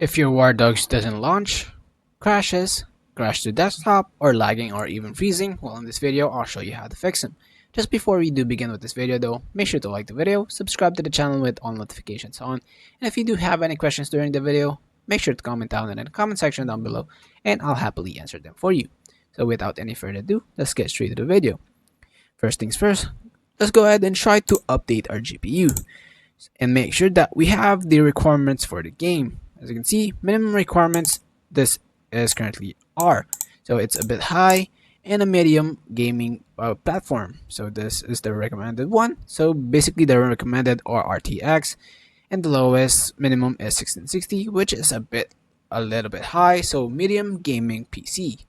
If your WARDOGS doesn't launch, crashes, crash to desktop, or lagging or even freezing, well, in this video I'll show you how to fix them. Just before we do begin with this video though, make sure to like the video, subscribe to the channel with all notifications on, and if you do have any questions during the video, make sure to comment down in the comment section down below and I'll happily answer them for you. So without any further ado, let's get straight to the video. First things first, let's go ahead and try to update our GPU and make sure that we have the requirements for the game. As you can see, minimum requirements, this is currently R. So it's a bit high and a medium gaming platform. So this is the recommended one. So basically the recommended are RTX and the lowest minimum is 1660, which is a little bit high. So medium gaming PC.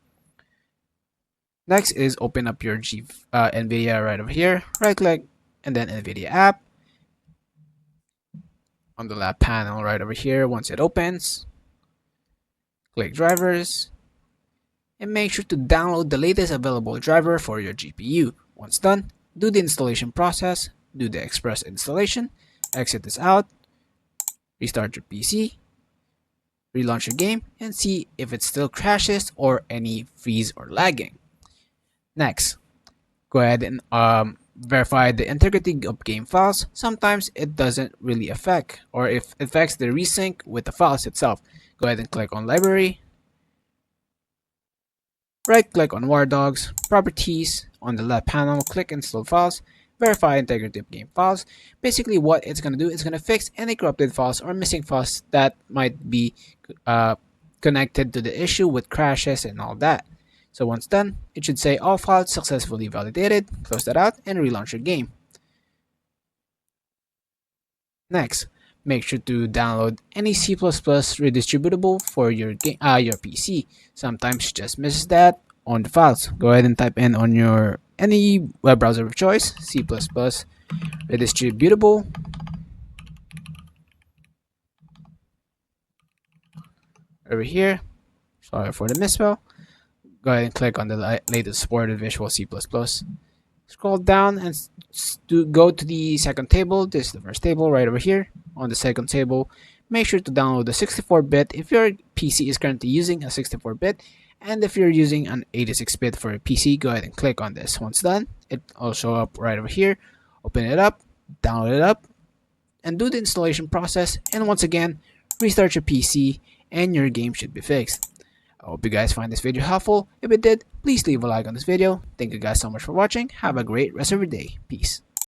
Next is open up your NVIDIA right over here, right click and then NVIDIA app. On the left panel right over here, once it opens, click drivers and make sure to download the latest available driver for your GPU. Once done, do the installation process, do the express installation, exit this out, restart your PC, relaunch your game and see if it still crashes or any freeze or lagging. Next, go ahead and verify the integrity of game files. Sometimes it doesn't really affect, or if it affects the resync with the files itself. Go ahead and click on library, right click on WARDOGS, properties, on the left panel click install files, verify integrity of game files. Basically what it's going to do is going to fix any corrupted files or missing files that might be connected to the issue with crashes and all that. So once done, it should say all files successfully validated, close that out and relaunch your game. Next, make sure to download any C++ redistributable for your PC. Sometimes it just misses that on the files. Go ahead and type in on your any web browser of choice, C++ redistributable. Over here, sorry for the misspell. Go ahead and click on the latest supported Visual C++. Scroll down and go to the second table. This is the first table right over here. On the second table, make sure to download the 64-bit if your PC is currently using a 64-bit. And if you're using an 86-bit for a PC, go ahead and click on this. Once done, it will show up right over here. Open it up, download it up, and do the installation process. And once again, restart your PC and your game should be fixed. I hope you guys find this video helpful. If it did, please leave a like on this video. Thank you guys so much for watching. Have a great rest of your day. Peace.